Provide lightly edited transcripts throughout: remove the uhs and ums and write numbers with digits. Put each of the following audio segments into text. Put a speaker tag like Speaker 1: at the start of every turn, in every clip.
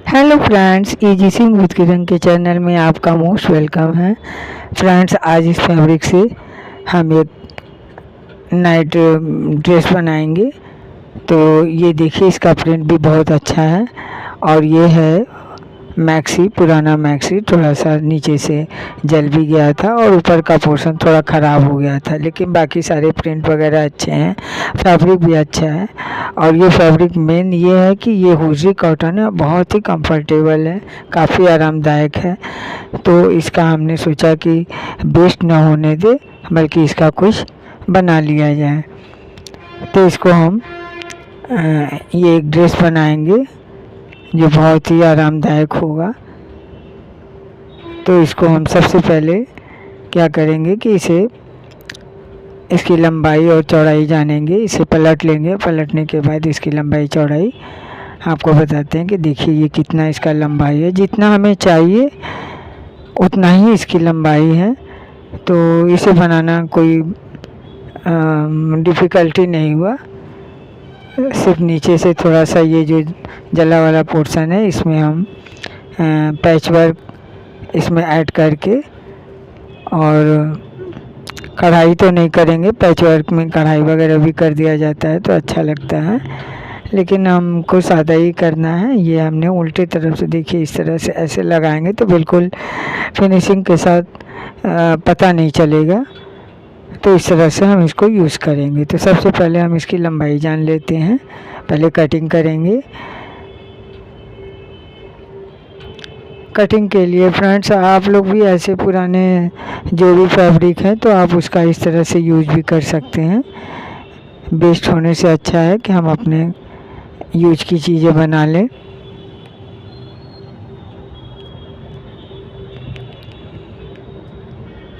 Speaker 1: Hello friends, easy Singh with Kiran के channel में आपका मोस्ट वेलकम है। फ्रेंड्स, आज इस फैब्रिक से हम एक नाइट ड्रेस बनाएंगे। तो ये देखिए, इसका प्रिंट भी बहुत अच्छा है और ये है मैक्सी, पुराना मैक्सी। थोड़ा सा नीचे से जल भी गया था और ऊपर का पोर्शन थोड़ा ख़राब हो गया था, लेकिन बाकी सारे प्रिंट वगैरह अच्छे हैं, फैब्रिक भी अच्छा है। और ये फैब्रिक मेन ये है कि ये हुजी कॉटन है, बहुत ही कंफर्टेबल है, काफ़ी आरामदायक है। तो इसका हमने सोचा कि वेस्ट ना होने दे, बल्कि इसका कुछ बना लिया जाए। तो इसको हम ये एक ड्रेस बनाएंगे जो बहुत ही आरामदायक होगा। तो इसको हम सबसे पहले क्या करेंगे कि इसकी लंबाई और चौड़ाई जानेंगे। इसे पलट लेंगे, पलटने के बाद इसकी लंबाई चौड़ाई आपको बताते हैं कि देखिए ये कितना इसका लंबाई है। जितना हमें चाहिए उतना ही इसकी लंबाई है। तो इसे बनाना कोई डिफ़िकल्टी नहीं हुआ। सिर्फ नीचे से थोड़ा सा ये जो जला वाला पोर्शन है, इसमें हम पैच वर्क इसमें ऐड करके, और कढ़ाई तो नहीं करेंगे। पैच वर्क में कढ़ाई वगैरह भी कर दिया जाता है तो अच्छा लगता है, लेकिन हमको सादा ही करना है। ये हमने उल्टे तरफ से देखिए इस तरह से ऐसे लगाएंगे तो बिल्कुल फिनिशिंग के साथ पता नहीं चलेगा। तो इस तरह से हम इसको यूज़ करेंगे। तो सबसे पहले हम इसकी लंबाई जान लेते हैं, पहले कटिंग करेंगे। कटिंग के लिए फ्रेंड्स, आप लोग भी ऐसे पुराने जो भी फैब्रिक है तो आप उसका इस तरह से यूज भी कर सकते हैं। वेस्ट होने से अच्छा है कि हम अपने यूज की चीज़ें बना लें।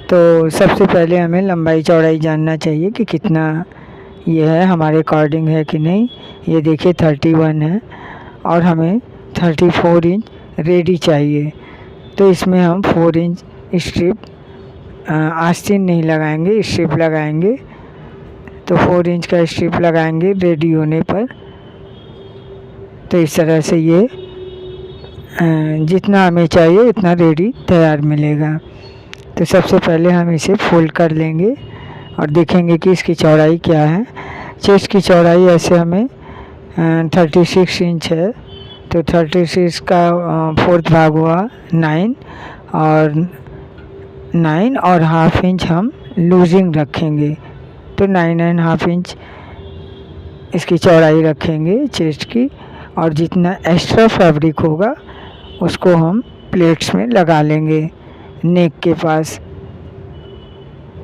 Speaker 1: तो सबसे पहले हमें लंबाई चौड़ाई जानना चाहिए कि कितना ये है, हमारे अकॉर्डिंग है कि नहीं। ये देखिए 31 है और हमें 34 इंच रेडी चाहिए। तो इसमें हम 4 इंच स्ट्रिप आस्तीन नहीं लगाएंगे, स्ट्रिप लगाएंगे। तो 4 इंच का स्ट्रिप लगाएंगे रेडी होने पर। तो इस तरह से ये जितना हमें चाहिए उतना रेडी तैयार मिलेगा। तो सबसे पहले हम इसे फोल्ड कर लेंगे और देखेंगे कि इसकी चौड़ाई क्या है। चेस्ट की चौड़ाई ऐसे हमें 36 इंच है। तो 36 का 4th भाग हुआ 9, और 9.5 इंच हम लूजिंग रखेंगे। तो 9.5 इंच इसकी चौड़ाई रखेंगे चेस्ट की। और जितना एक्स्ट्रा फैब्रिक होगा उसको हम प्लेट्स में लगा लेंगे। नेक के पास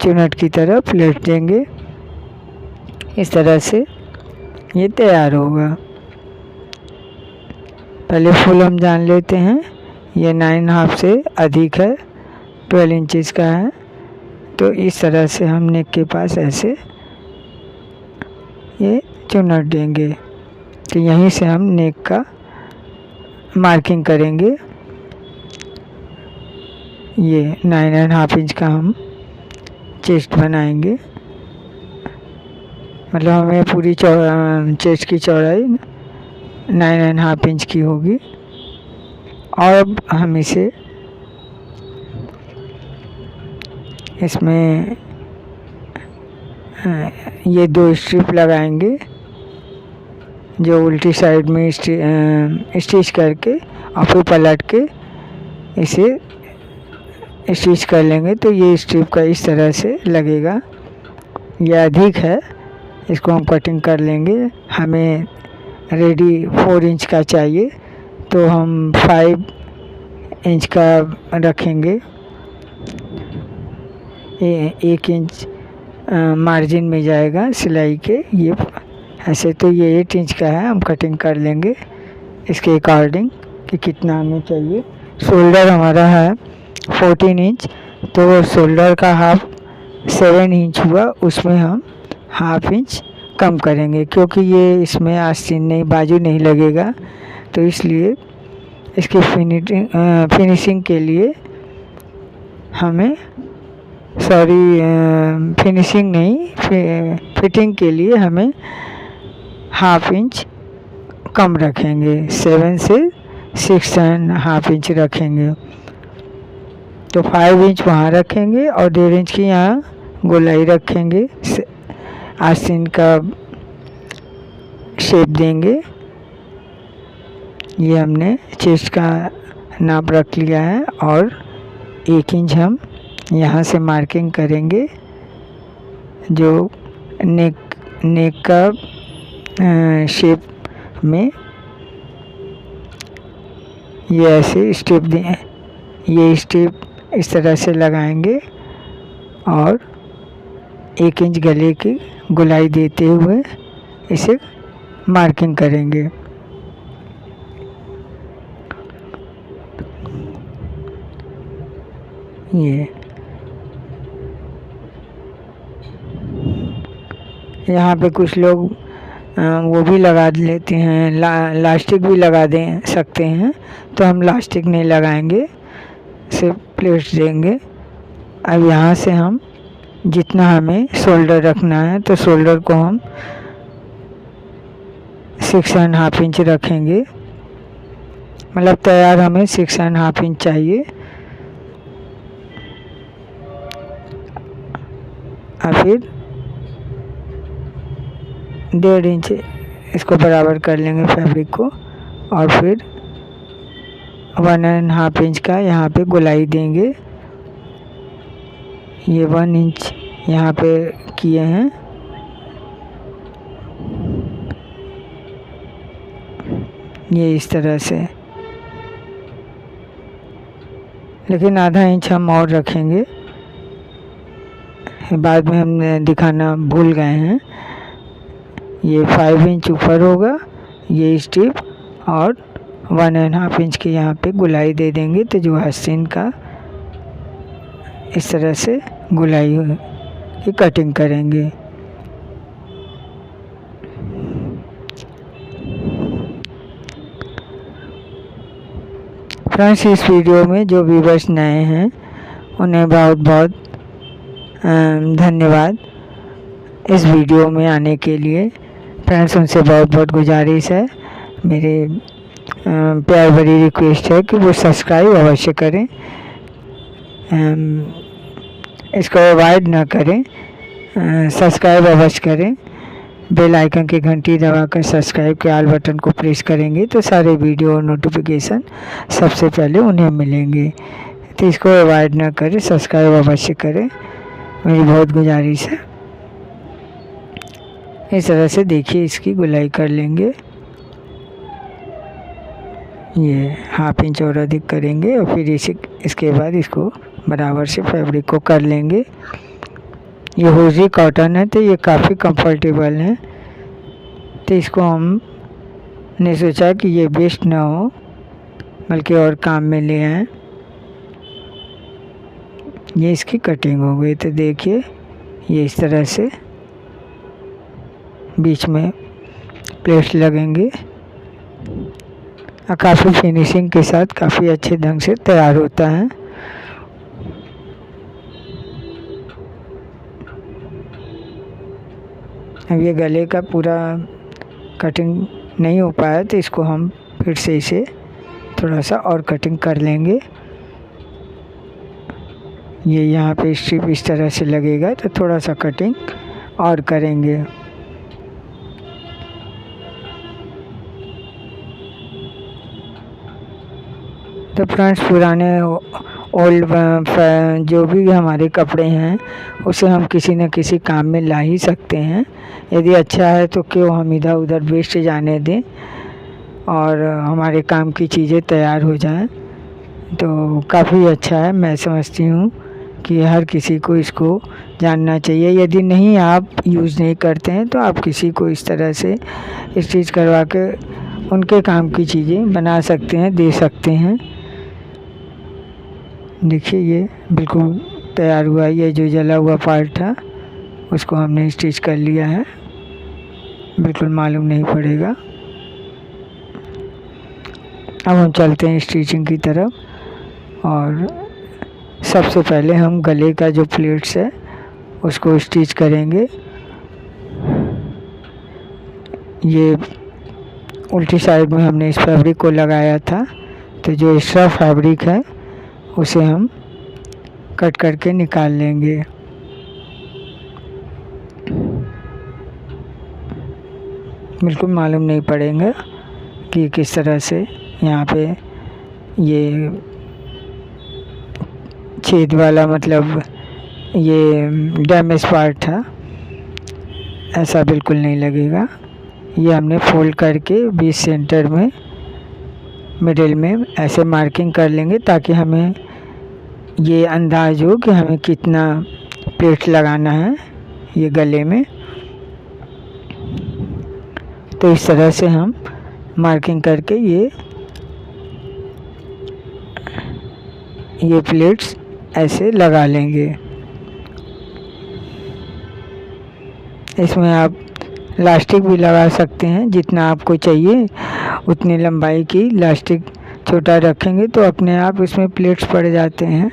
Speaker 1: चुनट की तरह प्लेट देंगे। इस तरह से ये तैयार होगा। पहले फुल हम जान लेते हैं। ये 9.5 से अधिक है, 12 इंचज़ का है। तो इस तरह से हम नेक के पास ऐसे ये चुनट देंगे। तो यहीं से हम नेक का मार्किंग करेंगे। ये 9.5 इंच का हम चेस्ट बनाएंगे। मतलब हमें पूरी चेस्ट की चौड़ाई 9.5 इंच की होगी। और अब हम इसमें ये 2 स्ट्रिप लगाएंगे जो उल्टी साइड में स्टिच करके और फिर पलट के इसे स्टिच कर लेंगे। तो ये स्ट्रिप का इस तरह से लगेगा। ये अधिक है, इसको हम कटिंग कर लेंगे। हमें रेडी 4 इंच का चाहिए तो हम 5 इंच का रखेंगे। 1 इंच मार्जिन में जाएगा सिलाई के। ये ऐसे तो ये 8 इंच का है, हम कटिंग कर लेंगे इसके अकॉर्डिंग कि कितना हमें चाहिए। शोल्डर हमारा है 14 इंच, तो शोल्डर का हाफ 7 इंच हुआ, उसमें हम हाफ इंच कम करेंगे क्योंकि ये इसमें आस्तीन नहीं, बाजू नहीं लगेगा। तो इसलिए इसकी फिनिशिंग के लिए हमें फिनिशिंग नहीं, फिटिंग के लिए हमें हाफ इंच कम रखेंगे। 7 से 6.5 इंच रखेंगे। तो 5 इंच वहाँ रखेंगे और 1.5 इंच की यहाँ गोलाई रखेंगे। आस्तीन का शेप देंगे। ये हमने चेस्ट का नाप रख लिया है और 1 इंच हम यहाँ से मार्किंग करेंगे। जो नेक का शेप में ये ऐसे स्टेप दें, ये स्टेप इस तरह से लगाएंगे और 1 इंच गले की गोलाई देते हुए इसे मार्किंग करेंगे। ये यहाँ पे कुछ लोग वो भी लगा लेते हैं, लास्टिक भी लगा दें सकते हैं। तो हम लास्टिक नहीं लगाएंगे, सिर्फ प्लेट्स देंगे। अब यहाँ से हम जितना हमें शोल्डर रखना है तो शोल्डर को हम 6.5 इंच रखेंगे। मतलब तैयार हमें 6.5 इंच चाहिए। और फिर 1.5 इंच इसको बराबर कर लेंगे फैब्रिक को और फिर 1.5 इंच का यहाँ पे गोलाई देंगे। ये 1 इंच यहाँ पे किए हैं। ये इस तरह से, लेकिन आधा इंच हम और रखेंगे, बाद में हम दिखाना भूल गए हैं। ये 5 इंच ऊपर होगा ये स्टेप और 1.5 इंच के यहाँ पे गोलाई दे देंगे। तो जो आस्तीन का इस तरह से गोलाई की कटिंग करेंगे। फ्रेंड्स, इस वीडियो में जो व्यूअर्स नए हैं उन्हें बहुत बहुत धन्यवाद इस वीडियो में आने के लिए। फ्रेंड्स, उनसे बहुत बहुत गुजारिश है, मेरे प्यार भरी रिक्वेस्ट है कि वो सब्सक्राइब अवश्य करें, इसको अवॉइड ना करें, सब्सक्राइब अवश्य करें। बेल आइकन की घंटी दबाकर सब्सक्राइब के ऑल बटन को प्रेस करेंगे तो सारे वीडियो और नोटिफिकेशन सबसे पहले उन्हें मिलेंगे। तो इसको अवॉइड ना करें, सब्सक्राइब अवश्य करें, मेरी बहुत गुजारिश है। इस तरह से देखिए इसकी गोलाई कर लेंगे। ये 1/2 इंच और अधिक करेंगे और फिर इसके बाद इसको बराबर से फैब्रिक को कर लेंगे। ये होजी कॉटन है तो ये काफ़ी कंफर्टेबल है। तो इसको हमने सोचा कि ये वेस्ट ना हो बल्कि और काम में ले आएँ। ये इसकी कटिंग हो गई। तो देखिए ये इस तरह से बीच में प्लेट्स लगेंगे और काफ़ी फिनिशिंग के साथ काफ़ी अच्छे ढंग से तैयार होता है। अब ये गले का पूरा कटिंग नहीं हो पाया तो इसको हम फिर से इसे थोड़ा सा और कटिंग कर लेंगे। ये यहाँ पे स्ट्रिप इस तरह से लगेगा तो थोड़ा सा कटिंग और करेंगे। तो फ्रेंड्स, पुराने ओल्ड जो भी हमारे कपड़े हैं उसे हम किसी न किसी काम में ला ही सकते हैं। यदि अच्छा है तो क्यों हम इधर उधर वेस्ट जाने दें और हमारे काम की चीज़ें तैयार हो जाएं। तो काफ़ी अच्छा है, मैं समझती हूँ कि हर किसी को इसको जानना चाहिए। यदि नहीं आप यूज़ नहीं करते हैं तो आप किसी को इस तरह से स्टिच करवा के उनके काम की चीज़ें बना सकते हैं, दे सकते हैं। देखिए ये बिल्कुल तैयार हुआ। ये जो जला हुआ पार्ट था उसको हमने स्टिच कर लिया है, बिल्कुल मालूम नहीं पड़ेगा। अब हम चलते हैं स्टिचिंग की तरफ और सबसे पहले हम गले का जो प्लेट्स है उसको स्टिच करेंगे। ये उल्टी साइड में हमने इस फैब्रिक को लगाया था तो जो एक्स्ट्रा फैब्रिक है उसे हम कट करके निकाल लेंगे। बिल्कुल मालूम नहीं पड़ेगा कि किस तरह से यहाँ पे ये छेद वाला, मतलब ये डैमेज पार्ट था, ऐसा बिल्कुल नहीं लगेगा। ये हमने फोल्ड करके बीच सेंटर में मिडिल में ऐसे मार्किंग कर लेंगे ताकि हमें ये अंदाज हो कि हमें कितना प्लेट लगाना है ये गले में। तो इस तरह से हम मार्किंग करके ये प्लेट्स ऐसे लगा लेंगे। इसमें आप लास्टिक भी लगा सकते हैं, जितना आपको चाहिए उतनी लंबाई की लास्टिक छोटा रखेंगे तो अपने आप इसमें प्लेट्स पड़ जाते हैं।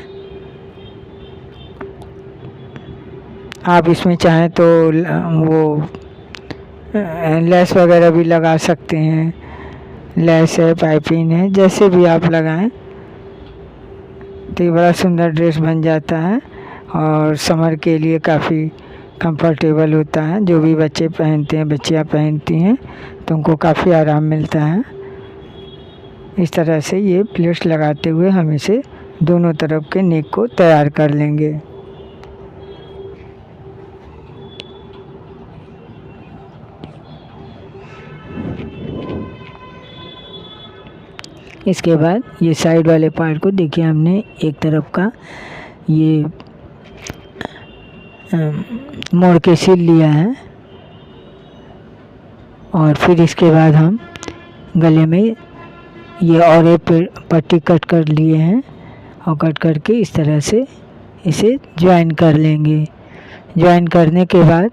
Speaker 1: आप इसमें चाहें तो वो लेस वगैरह भी लगा सकते हैं, लेस है, पाइपिंग है, जैसे भी आप लगाएं तो ये बड़ा सुंदर ड्रेस बन जाता है और समर के लिए काफ़ी कंफर्टेबल होता है। जो भी बच्चे पहनते हैं, बच्चियां पहनती हैं तो उनको काफ़ी आराम मिलता है। इस तरह से ये प्लेट्स लगाते हुए हम इसे दोनों तरफ के नेक को तैयार कर लेंगे। इसके बाद ये साइड वाले पार्ट को देखिए, हमने एक तरफ का ये मोड़ के सिल लिया है और फिर इसके बाद हम गले में ये और एक पट्टी कट कर लिए हैं और कट करके इस तरह से इसे ज्वाइन कर लेंगे। ज्वाइन करने के बाद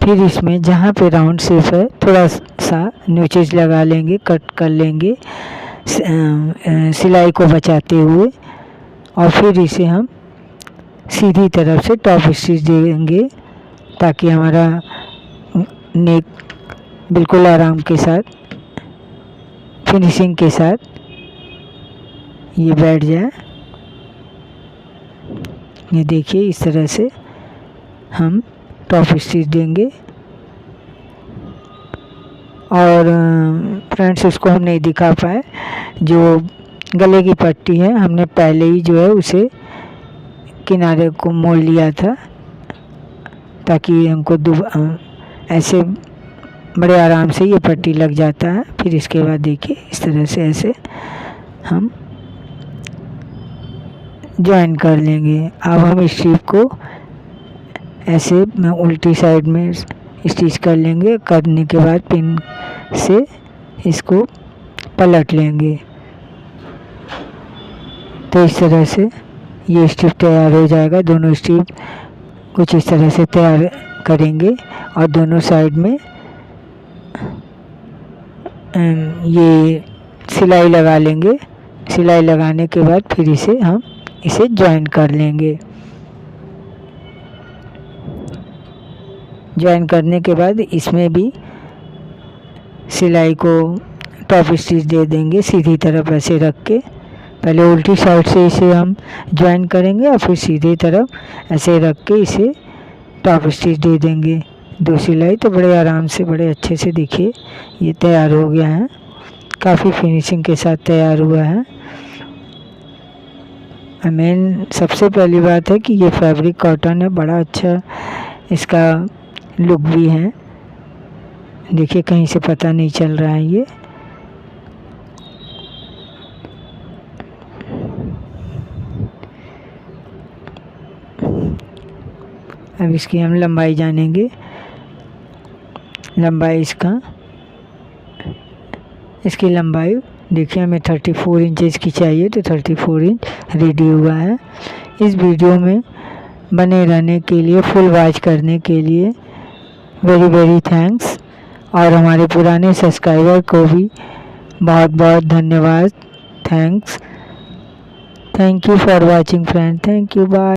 Speaker 1: फिर इसमें जहाँ पे राउंड शेप है थोड़ा सा न्यूचेज लगा लेंगे, कट कर लेंगे सिलाई को बचाते हुए, और फिर इसे हम सीधी तरफ से टॉप स्टिच देंगे ताकि हमारा नेक बिल्कुल आराम के साथ, फिनिशिंग के साथ ये बैठ जाए। ये देखिए इस तरह से हम टॉप स्टिच देंगे। और फ्रेंड्स, इसको हम नहीं दिखा पाए, जो गले की पट्टी है हमने पहले ही जो है उसे किनारे को मोड़ लिया था ताकि हमको ऐसे बड़े आराम से ये पट्टी लग जाता है। फिर इसके बाद देखिए इस तरह से ऐसे हम ज्वाइन कर लेंगे। अब हम स्ट्रिप को ऐसे उल्टी साइड में स्टिच कर लेंगे। करने के बाद पिन से इसको पलट लेंगे। तो इस तरह से ये स्ट्रिप तैयार हो जाएगा। दोनों स्ट्रिप कुछ इस तरह से तैयार करेंगे और दोनों साइड में ये सिलाई लगा लेंगे। सिलाई लगाने के बाद फिर हम इसे ज्वाइन कर लेंगे। ज्वाइन करने के बाद इसमें भी सिलाई को टॉप स्टिच दे देंगे सीधी तरफ ऐसे रख के। पहले उल्टी साइड से इसे हम ज्वाइन करेंगे और फिर सीधी तरफ ऐसे रख के इसे टॉप स्टिच दे देंगे 2 सिलाई। तो बड़े आराम से, बड़े अच्छे से देखिए ये तैयार हो गया है, काफ़ी फिनिशिंग के साथ तैयार हुआ है। मेन सबसे पहली बात है कि ये फैब्रिक कॉटन है, बड़ा अच्छा इसका लुक भी है। देखिए कहीं से पता नहीं चल रहा है ये। अब इसकी हम लंबाई जानेंगे। लंबाई इसकी लंबाई देखिए हमें 34 इंचेस की चाहिए, तो 34 इंच रेडी हुआ है। इस वीडियो में बने रहने के लिए, फुल वॉच करने के लिए वेरी वेरी थैंक्स। और हमारे पुराने सब्सक्राइबर को भी बहुत बहुत धन्यवाद। Thanks. Thank you for watching friend. Thank you, bye.